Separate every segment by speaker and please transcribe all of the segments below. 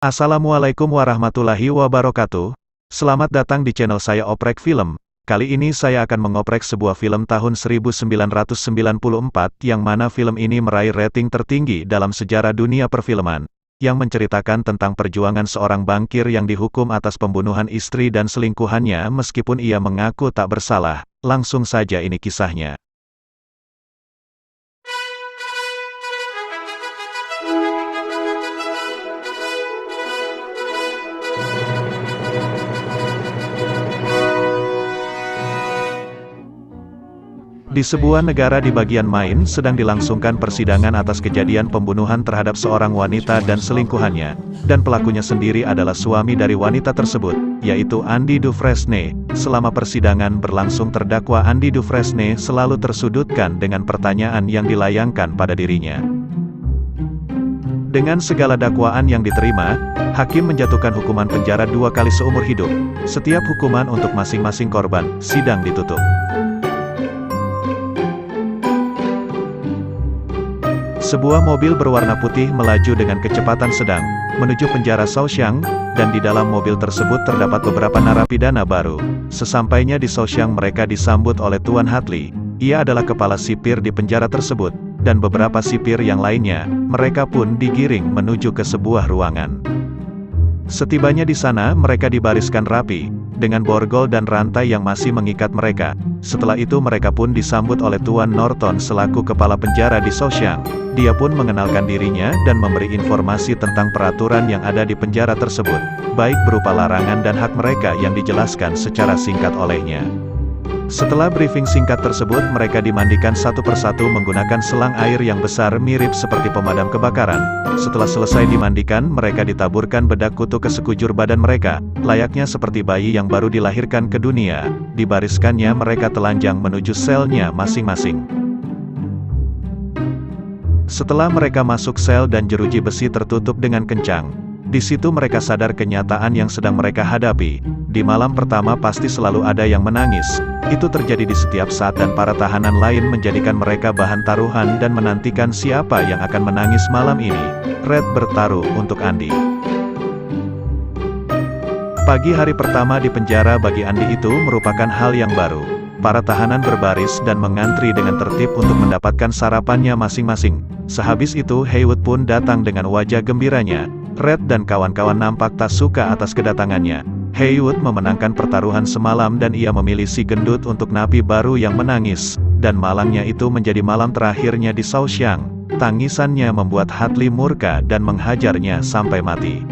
Speaker 1: Assalamualaikum warahmatullahi wabarakatuh. Selamat datang di channel saya Oprek Film. Kali ini saya akan mengoprek sebuah film tahun 1994 yang mana film ini meraih rating tertinggi dalam sejarah dunia perfilman, yang menceritakan tentang perjuangan seorang bankir yang dihukum atas pembunuhan istri dan selingkuhannya meskipun ia mengaku tak bersalah. Langsung saja ini kisahnya. Di sebuah negara di bagian Maine sedang dilangsungkan persidangan atas kejadian pembunuhan terhadap seorang wanita dan selingkuhannya, dan pelakunya sendiri adalah suami dari wanita tersebut, yaitu Andy Dufresne. Selama persidangan berlangsung terdakwa Andy Dufresne selalu tersudutkan dengan pertanyaan yang dilayangkan pada dirinya. Dengan segala dakwaan yang diterima, hakim menjatuhkan hukuman penjara 2 kali seumur hidup. Setiap hukuman untuk masing-masing korban, sidang ditutup. Sebuah mobil berwarna putih melaju dengan kecepatan sedang, menuju penjara Shawshank, dan di dalam mobil tersebut terdapat beberapa narapidana baru. Sesampainya di Shawshank mereka disambut oleh Tuan Hadley. Ia adalah kepala sipir di penjara tersebut, dan beberapa sipir yang lainnya. Mereka pun digiring menuju ke sebuah ruangan. Setibanya di sana mereka dibariskan rapi, dengan borgol dan rantai yang masih mengikat mereka. Setelah itu mereka pun disambut oleh Tuan Norton selaku kepala penjara di Shawshank. Dia pun mengenalkan dirinya dan memberi informasi tentang peraturan yang ada di penjara tersebut, baik berupa larangan dan hak mereka yang dijelaskan secara singkat olehnya. Setelah briefing singkat tersebut mereka dimandikan satu persatu menggunakan selang air yang besar mirip seperti pemadam kebakaran. Setelah selesai dimandikan mereka ditaburkan bedak kutu ke sekujur badan mereka, layaknya seperti bayi yang baru dilahirkan ke dunia. Dibariskannya mereka telanjang menuju selnya masing-masing. Setelah mereka masuk sel dan jeruji besi tertutup dengan kencang, di situ mereka sadar kenyataan yang sedang mereka hadapi. Di malam pertama pasti selalu ada yang menangis. Itu terjadi di setiap saat dan para tahanan lain menjadikan mereka bahan taruhan dan menantikan siapa yang akan menangis malam ini. Red bertaruh untuk Andy. Pagi hari pertama di penjara bagi Andy itu merupakan hal yang baru. Para tahanan berbaris dan mengantri dengan tertib untuk mendapatkan sarapannya masing-masing. Sehabis itu Haywood pun datang dengan wajah gembiranya. Red dan kawan-kawan nampak tak suka atas kedatangannya. Haywood memenangkan pertaruhan semalam dan ia memilih si gendut untuk napi baru yang menangis. Dan malangnya itu menjadi malam terakhirnya di Shawshank. Tangisannya membuat Hadley murka dan menghajarnya sampai mati.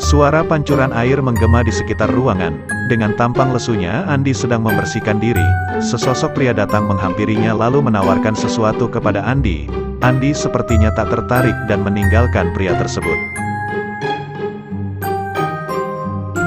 Speaker 1: Suara pancuran air menggema di sekitar ruangan. Dengan tampang lesunya, Andy sedang membersihkan diri. Sesosok pria datang menghampirinya lalu menawarkan sesuatu kepada Andy. Andy sepertinya tak tertarik dan meninggalkan pria tersebut.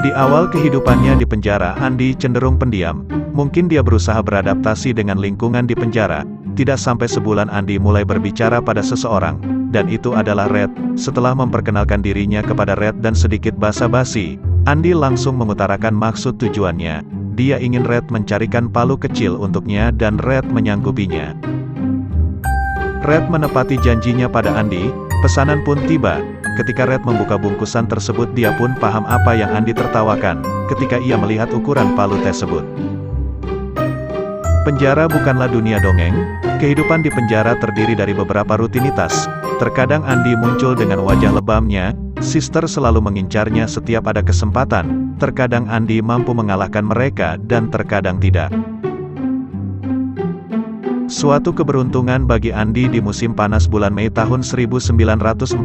Speaker 1: Di awal kehidupannya di penjara, Andy cenderung pendiam. Mungkin dia berusaha beradaptasi dengan lingkungan di penjara. Tidak sampai sebulan Andy mulai berbicara pada seseorang, dan itu adalah Red. Setelah memperkenalkan dirinya kepada Red dan sedikit basa-basi, Andy langsung mengutarakan maksud tujuannya. Dia ingin Red mencarikan palu kecil untuknya dan Red menyanggupinya. Red menepati janjinya pada Andy. Pesanan pun tiba. Ketika Red membuka bungkusan tersebut dia pun paham apa yang Andy tertawakan, ketika ia melihat ukuran palu tersebut. Penjara bukanlah dunia dongeng. Kehidupan di penjara terdiri dari beberapa rutinitas. Terkadang Andy muncul dengan wajah lebamnya. Sister selalu mengincarnya setiap ada kesempatan. Terkadang Andy mampu mengalahkan mereka dan terkadang tidak. Suatu keberuntungan bagi Andy di musim panas bulan Mei tahun 1949.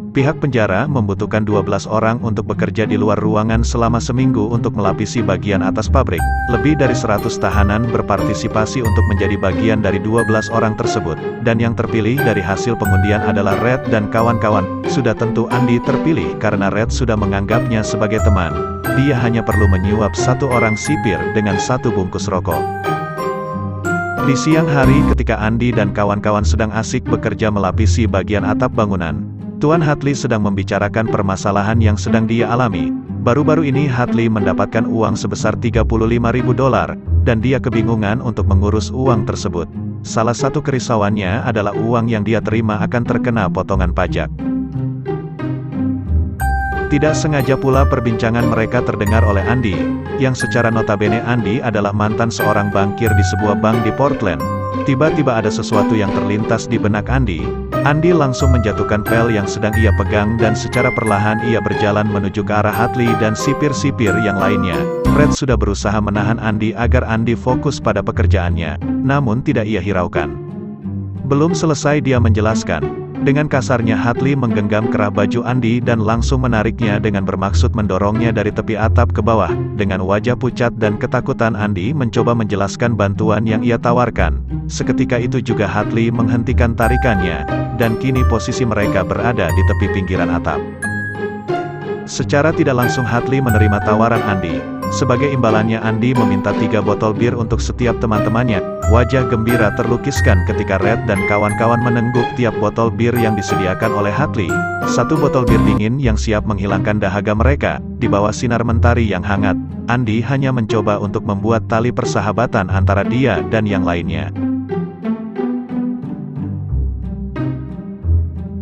Speaker 1: Pihak penjara membutuhkan 12 orang untuk bekerja di luar ruangan selama seminggu untuk melapisi bagian atas pabrik. Lebih dari 100 tahanan berpartisipasi untuk menjadi bagian dari 12 orang tersebut. Dan yang terpilih dari hasil pengundian adalah Red dan kawan-kawan. Sudah tentu Andy terpilih karena Red sudah menganggapnya sebagai teman. Dia hanya perlu menyuap satu orang sipir dengan satu bungkus rokok. Di siang hari ketika Andy dan kawan-kawan sedang asik bekerja melapisi bagian atap bangunan, Tuan Hadley sedang membicarakan permasalahan yang sedang dia alami. Baru-baru ini Hadley mendapatkan uang sebesar $35.000, dan dia kebingungan untuk mengurus uang tersebut. Salah satu kerisauannya adalah uang yang dia terima akan terkena potongan pajak. Tidak sengaja pula perbincangan mereka terdengar oleh Andy, yang secara notabene Andy adalah mantan seorang bankir di sebuah bank di Portland. Tiba-tiba ada sesuatu yang terlintas di benak Andy. Andy langsung menjatuhkan pel yang sedang ia pegang dan secara perlahan ia berjalan menuju ke arah Hadley dan sipir-sipir yang lainnya. Red sudah berusaha menahan Andy agar Andy fokus pada pekerjaannya, namun tidak ia hiraukan. Belum selesai dia menjelaskan. Dengan kasarnya Hadley menggenggam kerah baju Andy dan langsung menariknya dengan bermaksud mendorongnya dari tepi atap ke bawah. Dengan wajah pucat dan ketakutan Andy mencoba menjelaskan bantuan yang ia tawarkan. Seketika itu juga Hadley menghentikan tarikannya, dan kini posisi mereka berada di tepi pinggiran atap. Secara tidak langsung Hadley menerima tawaran Andy. Sebagai imbalannya Andy meminta 3 botol bir untuk setiap teman-temannya. Wajah gembira terlukiskan ketika Red dan kawan-kawan menengguk tiap botol bir yang disediakan oleh Hadley. 1 botol bir dingin yang siap menghilangkan dahaga mereka. Di bawah sinar mentari yang hangat, Andy hanya mencoba untuk membuat tali persahabatan antara dia dan yang lainnya.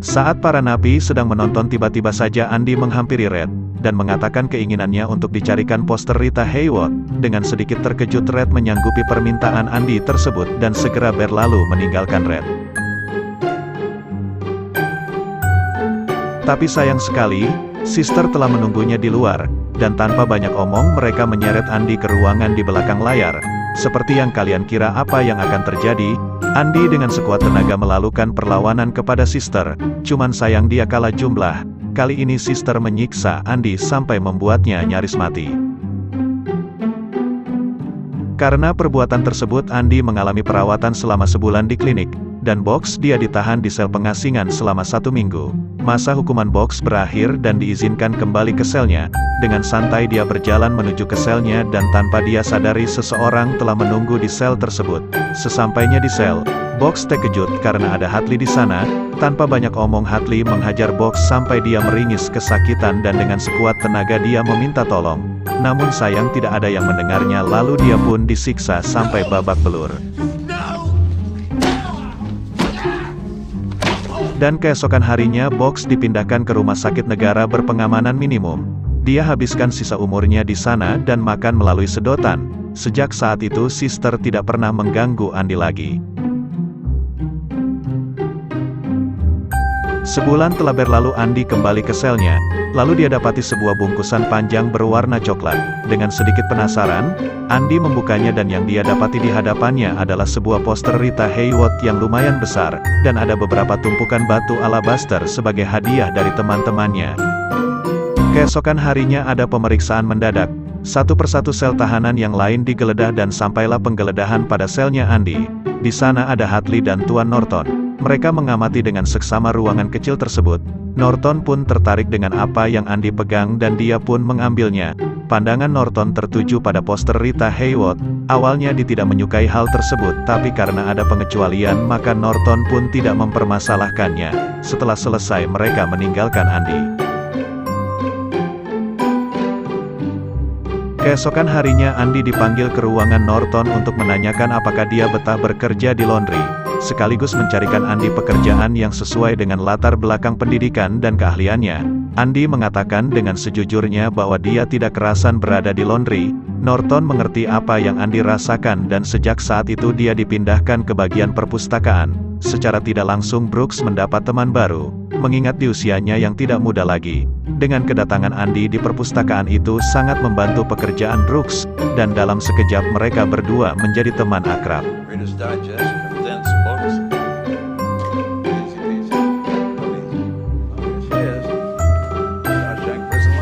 Speaker 1: Saat para napi sedang menonton, tiba-tiba saja Andy menghampiri Red dan mengatakan keinginannya untuk dicarikan poster Rita Hayworth. Dengan sedikit terkejut Red menyanggupi permintaan Andy tersebut dan segera berlalu meninggalkan Red. Tapi sayang sekali, Sister telah menunggunya di luar, dan tanpa banyak omong mereka menyeret Andy ke ruangan di belakang layar. Seperti yang kalian kira apa yang akan terjadi, Andy dengan sekuat tenaga melakukan perlawanan kepada Sister, cuman sayang dia kalah jumlah. Kali ini Sister menyiksa Andy sampai membuatnya nyaris mati. Karena perbuatan tersebut Andy mengalami perawatan selama sebulan di klinik, dan Box dia ditahan di sel pengasingan selama 1 minggu. Masa hukuman Box berakhir dan diizinkan kembali ke selnya. Dengan santai dia berjalan menuju ke selnya dan tanpa dia sadari seseorang telah menunggu di sel tersebut. Sesampainya di sel, Box terkejut karena ada Hadley di sana. Tanpa banyak omong Hadley menghajar Box sampai dia meringis kesakitan dan dengan sekuat tenaga dia meminta tolong. Namun sayang tidak ada yang mendengarnya, lalu dia pun disiksa sampai babak belur. Dan keesokan harinya Box dipindahkan ke rumah sakit negara berpengamanan minimum. Dia habiskan sisa umurnya di sana dan makan melalui sedotan. Sejak saat itu Sister tidak pernah mengganggu Andy lagi. Sebulan telah berlalu Andy kembali ke selnya, lalu dia dapati sebuah bungkusan panjang berwarna coklat. Dengan sedikit penasaran, Andy membukanya dan yang dia dapati di hadapannya adalah sebuah poster Rita Hayworth yang lumayan besar, dan ada beberapa tumpukan batu alabaster sebagai hadiah dari teman-temannya. Keesokan harinya ada pemeriksaan mendadak. Satu persatu sel tahanan yang lain digeledah dan sampailah penggeledahan pada selnya Andy. Di sana ada Hadley dan Tuan Norton. Mereka mengamati dengan seksama ruangan kecil tersebut. Norton pun tertarik dengan apa yang Andy pegang dan dia pun mengambilnya. Pandangan Norton tertuju pada poster Rita Hayworth. Awalnya dia tidak menyukai hal tersebut, tapi karena ada pengecualian maka Norton pun tidak mempermasalahkannya. Setelah selesai mereka meninggalkan Andy. Keesokan harinya Andy dipanggil ke ruangan Norton untuk menanyakan apakah dia betah bekerja di laundry, sekaligus mencarikan Andy pekerjaan yang sesuai dengan latar belakang pendidikan dan keahliannya. Andy mengatakan dengan sejujurnya bahwa dia tidak kerasan berada di laundry. Norton mengerti apa yang Andy rasakan dan sejak saat itu dia dipindahkan ke bagian perpustakaan. Secara tidak langsung Brooks mendapat teman baru, mengingat di usianya yang tidak muda lagi. Dengan kedatangan Andy di perpustakaan itu sangat membantu pekerjaan Brooks, dan dalam sekejap mereka berdua menjadi teman akrab.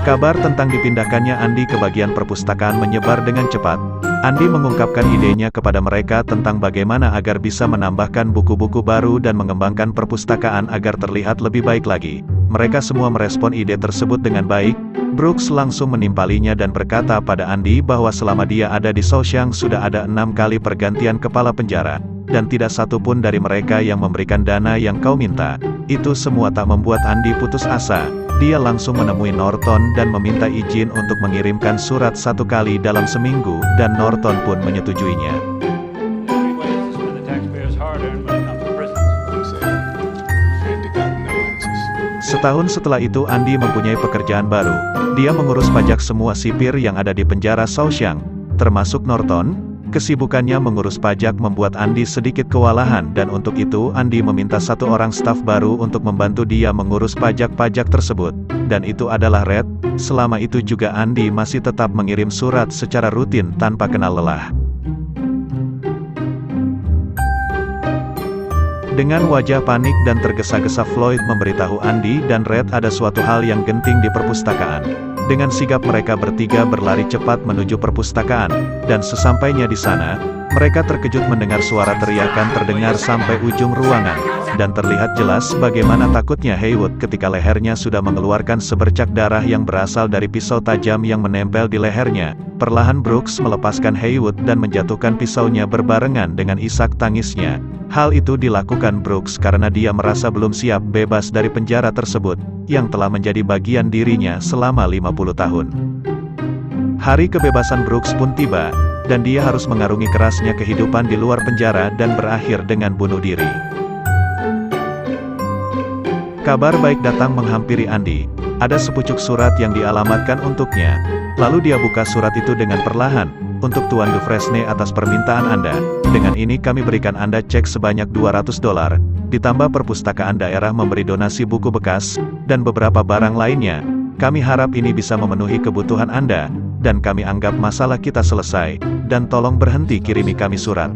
Speaker 1: Kabar tentang dipindahkannya Andy ke bagian perpustakaan menyebar dengan cepat. Andy mengungkapkan idenya kepada mereka tentang bagaimana agar bisa menambahkan buku-buku baru dan mengembangkan perpustakaan agar terlihat lebih baik lagi. Mereka semua merespon ide tersebut dengan baik. Brooks langsung menimpalinya dan berkata pada Andy bahwa selama dia ada di Shawshank sudah ada 6 kali pergantian kepala penjara, dan tidak satu pun dari mereka yang memberikan dana yang kau minta. Itu semua tak membuat Andy putus asa. Dia langsung menemui Norton dan meminta izin untuk mengirimkan surat 1 kali dalam seminggu, dan Norton pun menyetujuinya. Setahun setelah itu Andy mempunyai pekerjaan baru. Dia mengurus pajak semua sipir yang ada di penjara Shaoxiang, termasuk Norton. Kesibukannya mengurus pajak membuat Andy sedikit kewalahan dan untuk itu Andy meminta satu orang staf baru untuk membantu dia mengurus pajak-pajak tersebut. Dan itu adalah Red. Selama itu juga Andy masih tetap mengirim surat secara rutin tanpa kenal lelah. Dengan wajah panik dan tergesa-gesa Floyd memberitahu Andy dan Red ada suatu hal yang genting di perpustakaan. Dengan sigap mereka bertiga berlari cepat menuju perpustakaan, dan sesampainya di sana, mereka terkejut mendengar suara teriakan terdengar sampai ujung ruangan, dan terlihat jelas bagaimana takutnya Haywood ketika lehernya sudah mengeluarkan sebercak darah yang berasal dari pisau tajam yang menempel di lehernya. Perlahan Brooks melepaskan Haywood dan menjatuhkan pisaunya berbarengan dengan isak tangisnya. Hal itu dilakukan Brooks karena dia merasa belum siap bebas dari penjara tersebut, yang telah menjadi bagian dirinya selama 50 tahun. Hari kebebasan Brooks pun tiba, dan dia harus mengarungi kerasnya kehidupan di luar penjara dan berakhir dengan bunuh diri. Kabar baik datang menghampiri Andy. Ada sepucuk surat yang dialamatkan untuknya. Lalu dia buka surat itu dengan perlahan. Untuk Tuan Dufresne atas permintaan Anda. Dengan ini kami berikan Anda cek sebanyak $200. Ditambah perpustakaan daerah memberi donasi buku bekas, dan beberapa barang lainnya. Kami harap ini bisa memenuhi kebutuhan Anda, dan kami anggap masalah kita selesai, dan tolong berhenti kirimi kami surat.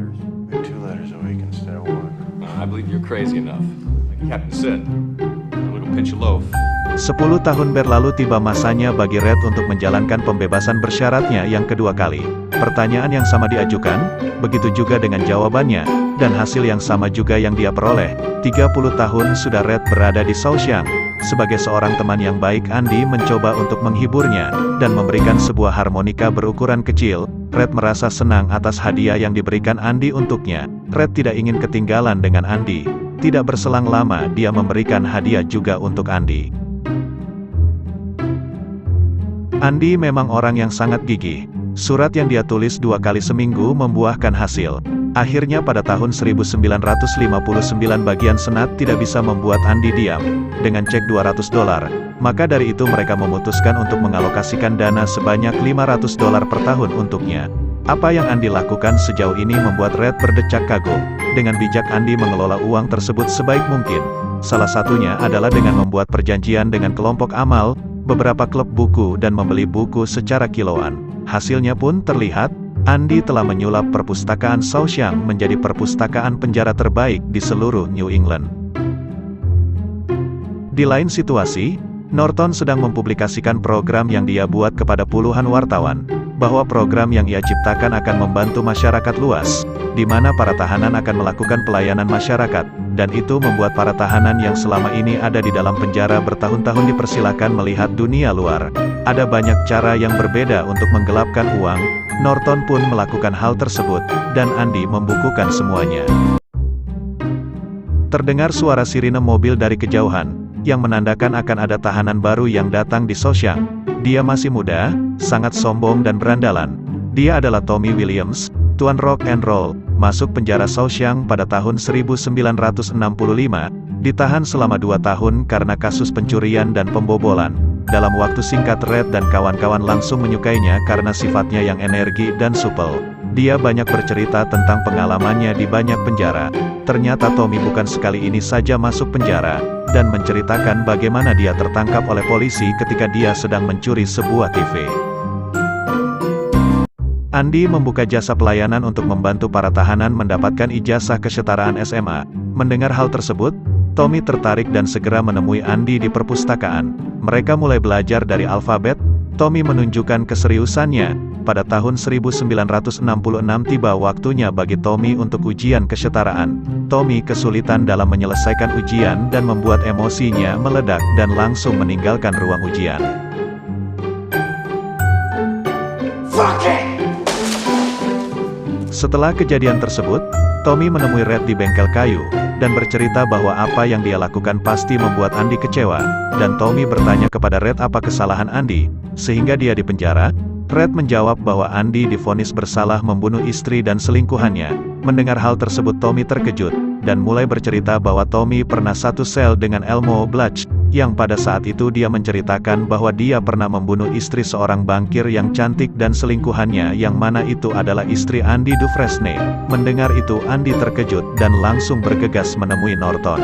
Speaker 2: I believe you're crazy enough. Like Captain said, a little pinch of loaf.
Speaker 1: 10 tahun berlalu tiba masanya bagi Red untuk menjalankan pembebasan bersyaratnya yang kedua kali. Pertanyaan yang sama diajukan, begitu juga dengan jawabannya, dan hasil yang sama juga yang dia peroleh. 30 tahun sudah Red berada di Shaoxiang. Sebagai seorang teman yang baik Andy mencoba untuk menghiburnya, dan memberikan sebuah harmonika berukuran kecil. Red merasa senang atas hadiah yang diberikan Andy untuknya. Red tidak ingin ketinggalan dengan Andy. Tidak berselang lama dia memberikan hadiah juga untuk Andy. Andy memang orang yang sangat gigih. Surat yang dia tulis 2 kali seminggu membuahkan hasil. Akhirnya pada tahun 1959 bagian senat tidak bisa membuat Andy diam. Dengan cek $200, maka dari itu mereka memutuskan untuk mengalokasikan dana sebanyak $500 per tahun untuknya. Apa yang Andy lakukan sejauh ini membuat Red berdecak kagum. Dengan bijak Andy mengelola uang tersebut sebaik mungkin. Salah satunya adalah dengan membuat perjanjian dengan kelompok amal, beberapa klub buku dan membeli buku secara kiloan. Hasilnya pun terlihat, Andy telah menyulap perpustakaan Shaoxiang menjadi perpustakaan penjara terbaik di seluruh New England. Di lain situasi, Norton sedang mempublikasikan program yang dia buat kepada puluhan wartawan, bahwa program yang ia ciptakan akan membantu masyarakat luas, di mana para tahanan akan melakukan pelayanan masyarakat, dan itu membuat para tahanan yang selama ini ada di dalam penjara bertahun-tahun dipersilakan melihat dunia luar. Ada banyak cara yang berbeda untuk menggelapkan uang. Norton pun melakukan hal tersebut, dan Andy membukukan semuanya. Terdengar suara sirine mobil dari kejauhan, yang menandakan akan ada tahanan baru yang datang di Shaoxiang. Dia masih muda, sangat sombong dan berandalan. Dia adalah Tommy Williams, tuan rock and roll, masuk penjara Shaoxiang pada tahun 1965, ditahan selama 2 tahun karena kasus pencurian dan pembobolan. Dalam waktu singkat Red dan kawan-kawan langsung menyukainya karena sifatnya yang energi dan supel. Dia banyak bercerita tentang pengalamannya di banyak penjara. Ternyata Tommy bukan sekali ini saja masuk penjara, dan menceritakan bagaimana dia tertangkap oleh polisi ketika dia sedang mencuri sebuah TV. Andy membuka jasa pelayanan untuk membantu para tahanan mendapatkan ijazah kesetaraan SMA. Mendengar hal tersebut, Tommy tertarik dan segera menemui Andy di perpustakaan. Mereka mulai belajar dari alfabet. Tommy menunjukkan keseriusannya. Pada tahun 1966 tiba waktunya bagi Tommy untuk ujian kesetaraan. Tommy kesulitan dalam menyelesaikan ujian dan membuat emosinya meledak dan langsung meninggalkan ruang ujian. Setelah kejadian tersebut, Tommy menemui Red di bengkel kayu, dan bercerita bahwa apa yang dia lakukan pasti membuat Andy kecewa, dan Tommy bertanya kepada Red apa kesalahan Andy, sehingga dia dipenjara. Red menjawab bahwa Andy divonis bersalah membunuh istri dan selingkuhannya. Mendengar hal tersebut Tommy terkejut, dan mulai bercerita bahwa Tommy pernah satu sel dengan Elmo Blatch, yang pada saat itu dia menceritakan bahwa dia pernah membunuh istri seorang bankir yang cantik dan selingkuhannya yang mana itu adalah istri Andy Dufresne. Mendengar itu Andy terkejut dan langsung bergegas menemui Norton.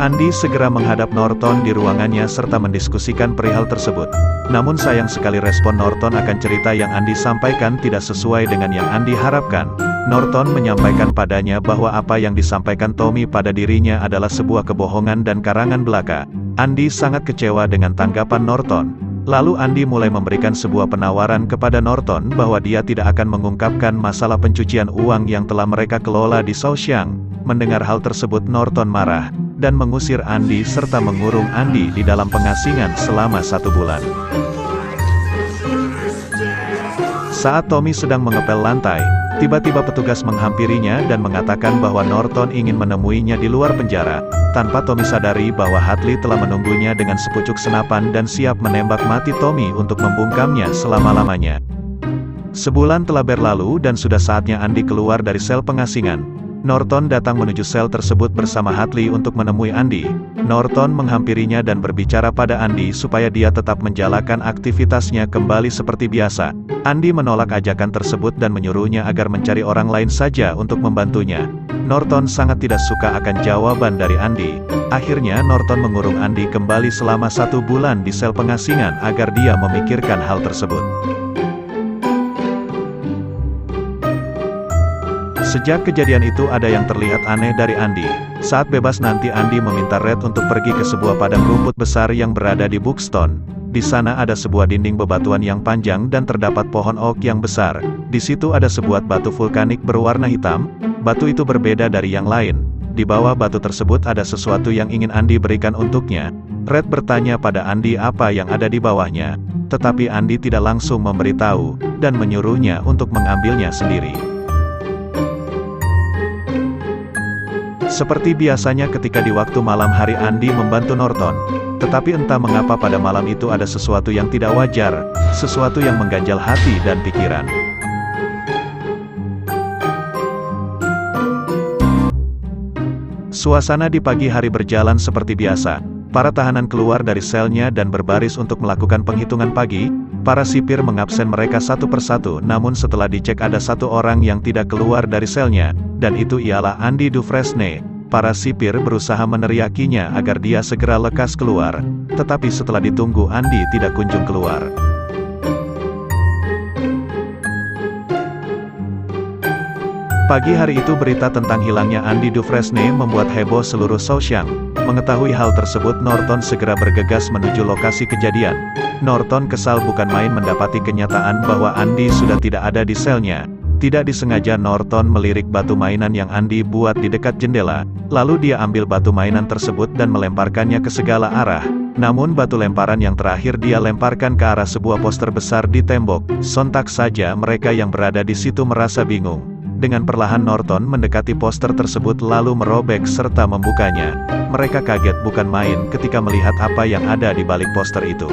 Speaker 1: Andy segera menghadap Norton di ruangannya serta mendiskusikan perihal tersebut. Namun sayang sekali respon Norton akan cerita yang Andy sampaikan tidak sesuai dengan yang Andy harapkan. Norton menyampaikan padanya bahwa apa yang disampaikan Tommy pada dirinya adalah sebuah kebohongan dan karangan belaka. Andy sangat kecewa dengan tanggapan Norton. Lalu Andy mulai memberikan sebuah penawaran kepada Norton bahwa dia tidak akan mengungkapkan masalah pencucian uang yang telah mereka kelola di Shaoxiang. Mendengar hal tersebut Norton marah dan mengusir Andy serta mengurung Andy di dalam pengasingan selama 1 bulan. Saat Tommy sedang mengepel lantai, tiba-tiba petugas menghampirinya dan mengatakan bahwa Norton ingin menemuinya di luar penjara. Tanpa Tommy sadari bahwa Hadley telah menunggunya dengan sepucuk senapan dan siap menembak mati Tommy untuk membungkamnya selama-lamanya. Sebulan telah berlalu dan sudah saatnya Andy keluar dari sel pengasingan. Norton datang menuju sel tersebut bersama Hadley untuk menemui Andy. Norton menghampirinya dan berbicara pada Andy supaya dia tetap menjalankan aktivitasnya kembali seperti biasa. Andy menolak ajakan tersebut dan menyuruhnya agar mencari orang lain saja untuk membantunya. Norton sangat tidak suka akan jawaban dari Andy. Akhirnya Norton mengurung Andy kembali selama 1 bulan di sel pengasingan agar dia memikirkan hal tersebut. Sejak kejadian itu ada yang terlihat aneh dari Andy. Saat bebas nanti Andy meminta Red untuk pergi ke sebuah padang rumput besar yang berada di Buxton. Di sana ada sebuah dinding bebatuan yang panjang dan terdapat pohon oak yang besar. Di situ ada sebuah batu vulkanik berwarna hitam. Batu itu berbeda dari yang lain. Di bawah batu tersebut ada sesuatu yang ingin Andy berikan untuknya. Red bertanya pada Andy apa yang ada di bawahnya. Tetapi Andy tidak langsung memberitahu, dan menyuruhnya untuk mengambilnya sendiri. Seperti biasanya ketika di waktu malam hari Andy membantu Norton. Tetapi entah mengapa pada malam itu ada sesuatu yang tidak wajar, sesuatu yang mengganjal hati dan pikiran. Suasana di pagi hari berjalan seperti biasa. Para tahanan keluar dari selnya dan berbaris untuk melakukan penghitungan pagi. Para sipir mengabsen mereka satu persatu, namun setelah dicek ada 1 orang yang tidak keluar dari selnya, dan itu ialah Andy Dufresne. Para sipir berusaha meneriakinya agar dia segera lekas keluar, tetapi setelah ditunggu Andy tidak kunjung keluar. Pagi hari itu berita tentang hilangnya Andy Dufresne membuat heboh seluruh Shaoxiang. Mengetahui hal tersebut Norton segera bergegas menuju lokasi kejadian. Norton kesal bukan main mendapati kenyataan bahwa Andy sudah tidak ada di selnya. Tidak disengaja Norton melirik batu mainan yang Andy buat di dekat jendela. Lalu dia ambil batu mainan tersebut dan melemparkannya ke segala arah. Namun batu lemparan yang terakhir dia lemparkan ke arah sebuah poster besar di tembok. Sontak saja mereka yang berada di situ merasa bingung. Dengan perlahan Norton mendekati poster tersebut lalu merobek serta membukanya. Mereka kaget bukan main ketika melihat apa yang ada di balik poster itu.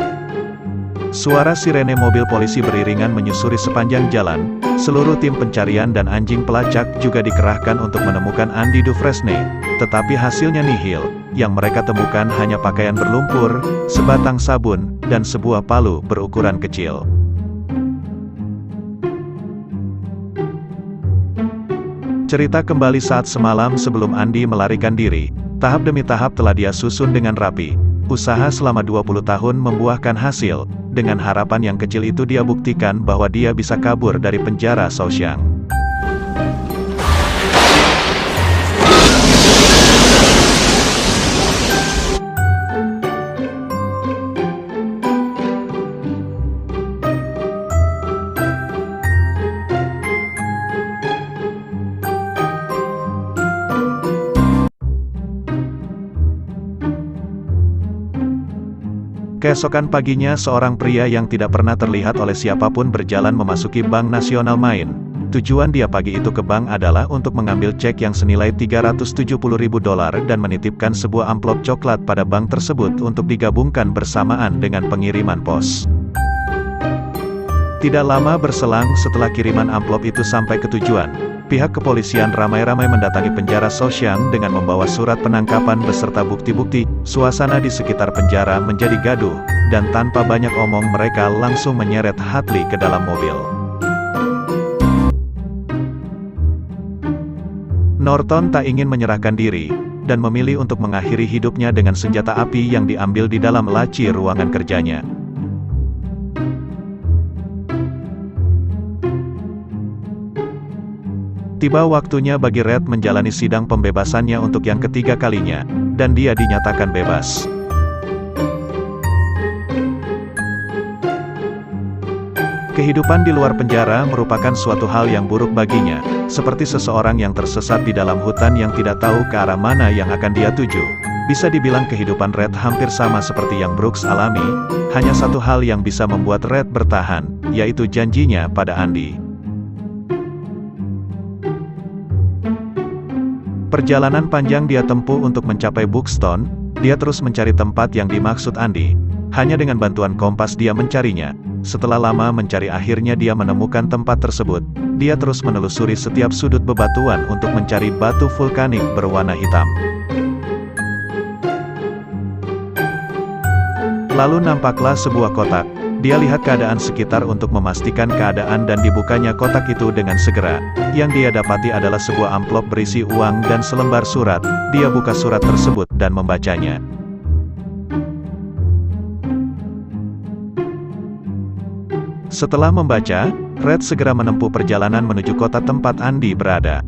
Speaker 1: Suara sirene mobil polisi beriringan menyusuri sepanjang jalan. Seluruh tim pencarian dan anjing pelacak juga dikerahkan untuk menemukan Andy Dufresne. Tetapi hasilnya nihil. Yang mereka temukan hanya pakaian berlumpur, sebatang sabun, dan sebuah palu berukuran kecil. Cerita kembali saat semalam sebelum Andy melarikan diri. Tahap demi tahap telah dia susun dengan rapi. Usaha selama 20 tahun membuahkan hasil. Dengan harapan yang kecil itu dia buktikan bahwa dia bisa kabur dari penjara Shaoxiang. Keesokan paginya seorang pria yang tidak pernah terlihat oleh siapapun berjalan memasuki Bank Nasional Main. Tujuan dia pagi itu ke bank adalah untuk mengambil cek yang senilai $370.000 dan menitipkan sebuah amplop coklat pada bank tersebut untuk digabungkan bersamaan dengan pengiriman pos. Tidak lama berselang setelah kiriman amplop itu sampai ke tujuan, Pihak kepolisian ramai-ramai mendatangi penjara Souchang dengan membawa surat penangkapan beserta bukti-bukti. Suasana di sekitar penjara menjadi gaduh, dan tanpa banyak omong mereka langsung menyeret Hadley ke dalam mobil. Norton tak ingin menyerahkan diri, dan memilih untuk mengakhiri hidupnya dengan senjata api yang diambil di dalam laci ruangan kerjanya. Tiba waktunya bagi Red menjalani sidang pembebasannya untuk yang ketiga kalinya, dan dia dinyatakan bebas. Kehidupan di luar penjara merupakan suatu hal yang buruk baginya, seperti seseorang yang tersesat di dalam hutan yang tidak tahu ke arah mana yang akan dia tuju. Bisa dibilang kehidupan Red hampir sama seperti yang Brooks alami, hanya satu hal yang bisa membuat Red bertahan, yaitu janjinya pada Andy. Perjalanan panjang dia tempuh untuk mencapai Buxton. Dia terus mencari tempat yang dimaksud Andy. Hanya dengan bantuan kompas dia mencarinya. Setelah lama mencari akhirnya dia menemukan tempat tersebut. Dia terus menelusuri setiap sudut bebatuan untuk mencari batu vulkanik berwarna hitam. Lalu nampaklah sebuah kotak. Dia lihat keadaan sekitar untuk memastikan keadaan dan dibukanya kotak itu dengan segera. Yang dia dapati adalah sebuah amplop berisi uang dan selembar surat. Dia buka surat tersebut dan membacanya. Setelah membaca, Red segera menempuh perjalanan menuju kota tempat Andy berada.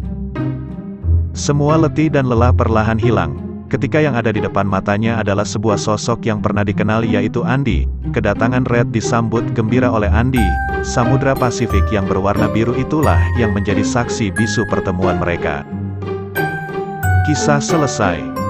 Speaker 1: Semua letih dan lelah perlahan hilang. Ketika yang ada di depan matanya adalah sebuah sosok yang pernah dikenal, yaitu Andy. Kedatangan Red disambut gembira oleh Andy. Samudra Pasifik yang berwarna biru itulah yang menjadi saksi bisu pertemuan mereka. Kisah selesai.